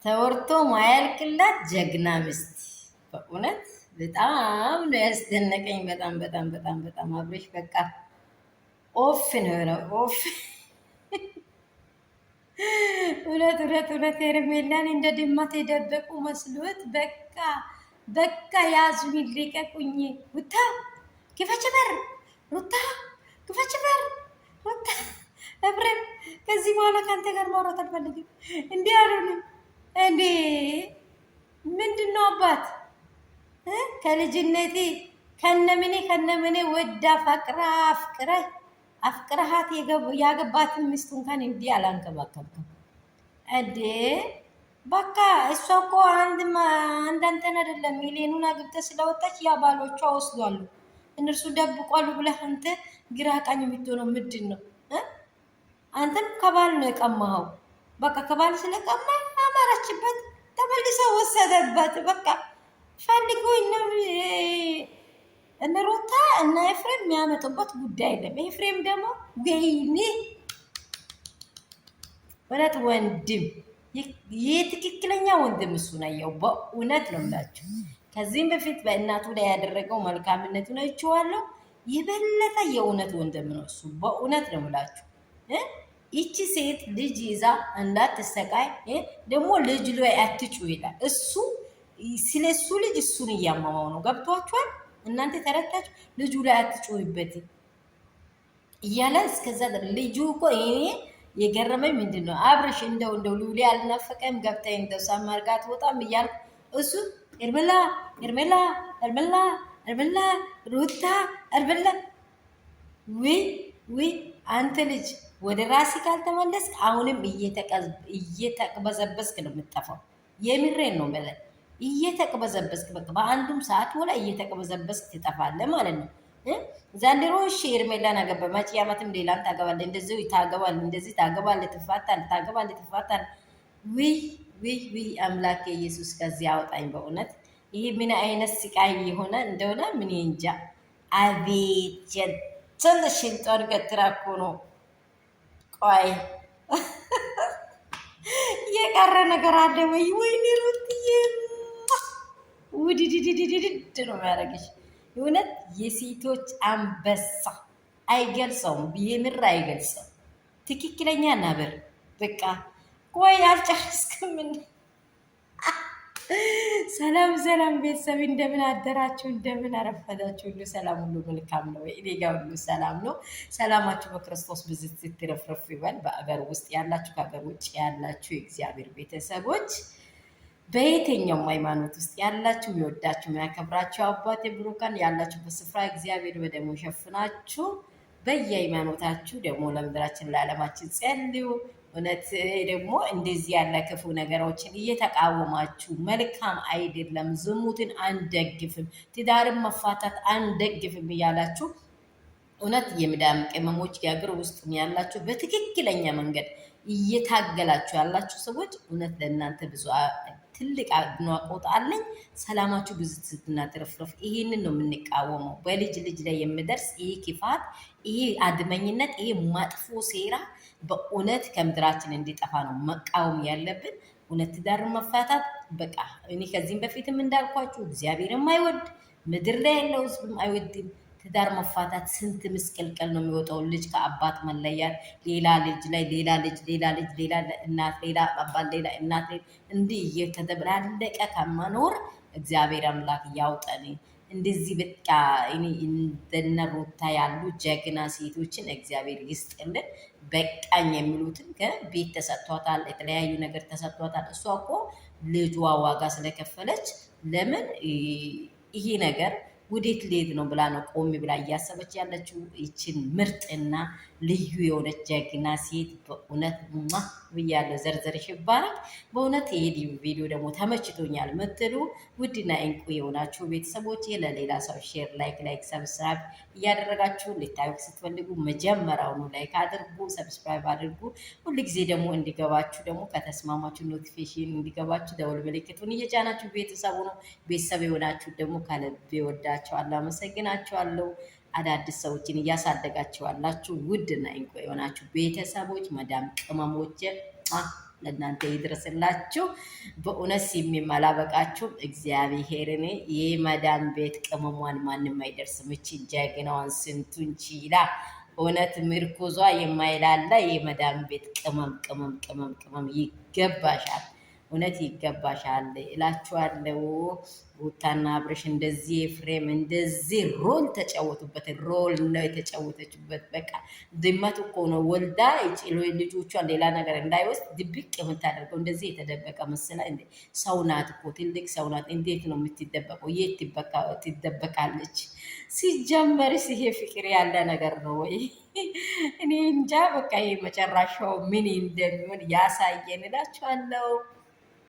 ተወርቶ ማያልቅላት ጀግና ሚስት በእውነት በጣም ነው ያስደነቀኝ። በጣም በጣም በጣም በጣም አብሬሽ በቃ ኦፍ ነው የሆነው ኦፍ። እውነት እውነት እውነት ሄርሜላን እንደ ድመት የደበቁ መስሎት በቃ በቃ ያዙኝ ልቀቁኝ። ሩታ ክፈች በር፣ ሩታ ክፈች በር፣ ሩታ እብረን ከዚህ በኋላ ከአንተ ጋር ማውራት አልፈልግም። እንዲህ አሉንም እንዴ ምንድን ነው አባት ከልጅነቴ ከነምኔ ወዳ ፈቅራ አፍቅረሃት ያገባትን ሚስቱ እንኳን እንዲህ አላንከባከብክም እንዴ? በቃ እሷ እኮ አንዳንተን አይደለም ሚሊዮኑን አግብተህ ስለወጣች ያ ባሎቿ ወስዷሉ፣ እነርሱ ደብቋሉ ብለህ አንተ ግራ ቀኝ የምትሆነው ምንድን ነው? አንተም ከባል ነው የቀማኸው። በቃ ከባል ስለቀማ አማራችበት፣ ተመልሰ ወሰደበት። በቃ ፈልጎ እነ ሩታ እና ኤፍሬም የሚያመጡበት ጉዳይ የለም። ኤፍሬም ደግሞ ወይኔ እውነት ወንድም የትክክለኛ ወንድም እሱ ነው። ያው በእውነት ነው የምላችሁ። ከዚህም በፊት በእናቱ ላይ ያደረገው መልካምነቱን አይቼዋለሁ። የበለጠ የእውነት ወንድም ነው እሱ። በእውነት ነው የምላችሁ። ይቺ ሴት ልጅ ይዛ እንዳትሰቃይ ደግሞ ልጅ ላይ አትጩ ይላል እሱ። ስለ እሱ ልጅ እሱን እያመመው ነው። ገብቷችኋል እናንተ ተረታችሁ? ልጁ ላይ አትጩይበት እያለ እስከዛ ልጁ እኮ እኔ የገረመኝ ምንድን ነው አብርሽ እንደው ሉሊ አልናፈቀም ገብተህ እንደው ሳማርጋት ወጣም እያልኩ እሱ እርምላ እርምላ እርምላ እርምላ ሩታ እርምላ ወይ አንተ ልጅ ወደ ራሲ ካልተመለስ አሁንም እየተቅበዘበስክ ነው የምትጠፋው። የምሬን ነው በለ እየተቅበዘበስክ በቃ በአንዱም ሰዓት ወላ እየተቅበዘበስክ ትጠፋለህ ማለት ነው። ዘንድሮ እሺ ሄርሜላን አገባ፣ መጪ ዓመትም ሌላም ታገባለህ፣ እንደዚህ ታገባለህ፣ እንደዚህ ታገባለህ፣ ትፋታለህ። ውይ አምላክ ኢየሱስ ከዚህ አውጣኝ በእውነት። ይሄ ምን አይነት ስቃይ የሆነ እንደሆነ ምን እንጃ። አቤት ትንሽ ሽንጧን ገትራ እኮ ነው። ቆይ የቀረ ነገር አለ ወይ? ወይኔ ሩትዬ ውድድድድድድ ነው የሚያደርግሽ። የእውነት የሴቶች አንበሳ አይገልጸውም፣ የምር አይገልጸውም። ትክክለኛ ነብር በቃ። ቆይ አልጨረስክም እንዴ? ሰላም ሰላም ቤተሰብ እንደምን አደራችሁ? እንደምን አረፈዳችሁ? ሁሉ ሰላም፣ ሁሉ መልካም ነው። እኔ ጋር ሁሉ ሰላም ነው። ሰላማችሁ በክርስቶስ ብዝት ስትረፍረፍ ይበል። በአገር ውስጥ ያላችሁ፣ ከሀገር ውጭ ያላችሁ የእግዚአብሔር ቤተሰቦች፣ በየትኛውም ሃይማኖት ውስጥ ያላችሁ፣ የሚወዳችሁ የሚያከብራችሁ አባቴ ብሩካን ያላችሁበት ስፍራ እግዚአብሔር በደሙ ሸፍናችሁ በየሃይማኖታችሁ ደግሞ ለምድራችን ለዓለማችን ጸልዩ። እውነት ደግሞ እንደዚህ ያለ ክፉ ነገሮችን እየተቃወማችሁ መልካም አይደለም፣ ዝሙትን አንደግፍም፣ ትዳርን መፋታት አንደግፍም እያላችሁ እውነት የምዳም ቅመሞች የሀገር ውስጥ ያላችሁ በትክክለኛ መንገድ እየታገላችሁ ያላችሁ ሰዎች እውነት ለእናንተ ብዙ ትልቅ አድናቆት አለኝ። ሰላማችሁ ብዙ ትስትና ትርፍርፍ። ይሄንን ነው የምንቃወመው። በልጅ ልጅ ላይ የሚደርስ ይሄ ክፋት፣ ይሄ አድመኝነት፣ ይሄ መጥፎ ሴራ በእውነት ከምድራችን እንዲጠፋ ነው መቃወም ያለብን። እውነት ትዳር መፋታት በቃ እኔ ከዚህም በፊትም እንዳልኳችሁ እግዚአብሔርም አይወድ ምድር ላይ ያለው ሕዝብም አይወድም። ትዳር መፋታት ስንት ምስቅልቅል ነው የሚወጣው። ልጅ ከአባት መለያት፣ ሌላ ልጅ ላይ ሌላ ልጅ፣ ሌላ ልጅ፣ ሌላ እናት፣ ሌላ አባት፣ ሌላ እናት፣ እንዲህ እየተደበላለቀ ከመኖር እግዚአብሔር አምላክ ያውጠን። እንደዚህ በቃ እኔ እንደነ ሩታ ያሉ ጀግና ሴቶችን እግዚአብሔር ይስጥልን። በቃኝ የሚሉትን ቤት ተሰጥቷታል፣ የተለያዩ ነገር ተሰጥቷታል። እሷ እኮ ልጇ ዋጋ ስለከፈለች ለምን ይሄ ነገር ወዴት ሊሄድ ነው ብላ ነው ቆም ብላ እያሰበች ያለችው። ይችን ምርጥና ልዩ የሆነች ጀግና ሴት በእውነት ብያለሁ። ዘርዘርሽ ይባላል። በእውነት ይሄ ቪዲዮ ደግሞ ተመችቶኛል ምትሉ ውድና እንቁ የሆናችሁ ቤተሰቦች ለሌላ ሰው ሼር፣ ላይክ ሰብስክራይብ እያደረጋችሁ ልታዩ ስትፈልጉ መጀመሪያውኑ ላይክ አድርጉ፣ ሰብስክራይብ አድርጉ። ሁሉ ጊዜ ደግሞ እንዲገባችሁ ደግሞ ከተስማማችሁ ኖቲፊኬሽን እንዲገባችሁ ደውል ምልክቱን እየጫናችሁ ቤተሰቡ ነው። ቤተሰብ የሆናችሁ ደግሞ ከልብ ወዳችኋለሁ፣ አመሰግናችኋለሁ። አዳዲስ ሰዎችን እያሳደጋችሁ ያላችሁ ውድና እንቁ የሆናችሁ ቤተሰቦች መዳም ቅመሞች ለእናንተ ይድረስላችሁ። በእውነት ሲሚም አላበቃችሁም። እግዚአብሔርን የመዳን ቤት ቅመሟን ማንም አይደርስም። እቺ ጀግናዋን ስንቱን ችላ እውነት ምርኩዟ የማይላላ የመዳን ቤት ቅመም ቅመም ቅመም ቅመም ይገባሻል። እውነት ይገባሻል እላችኋለሁ። ሩታና አብርሽ እንደዚህ ኤፍሬም እንደዚህ ሮል ተጫወቱበት። ሮል ነው የተጫወተችበት። በቃ ድመት እኮ ነው ወልዳ ልጆቿን ሌላ ነገር እንዳይወስድ ድብቅ የምታደርገው እንደዚህ የተደበቀ መስላ። ሰው ናት እኮ ትልቅ ሰው ናት። እንዴት ነው የምትደበቀው? የት ትደበቃለች? ሲጀመርስ ይሄ ፍቅር ያለ ነገር ነው ወይ? እኔ እንጃ። በቃ ይሄ መጨረሻው ምን እንደሚሆን ያሳየን እላችኋለሁ።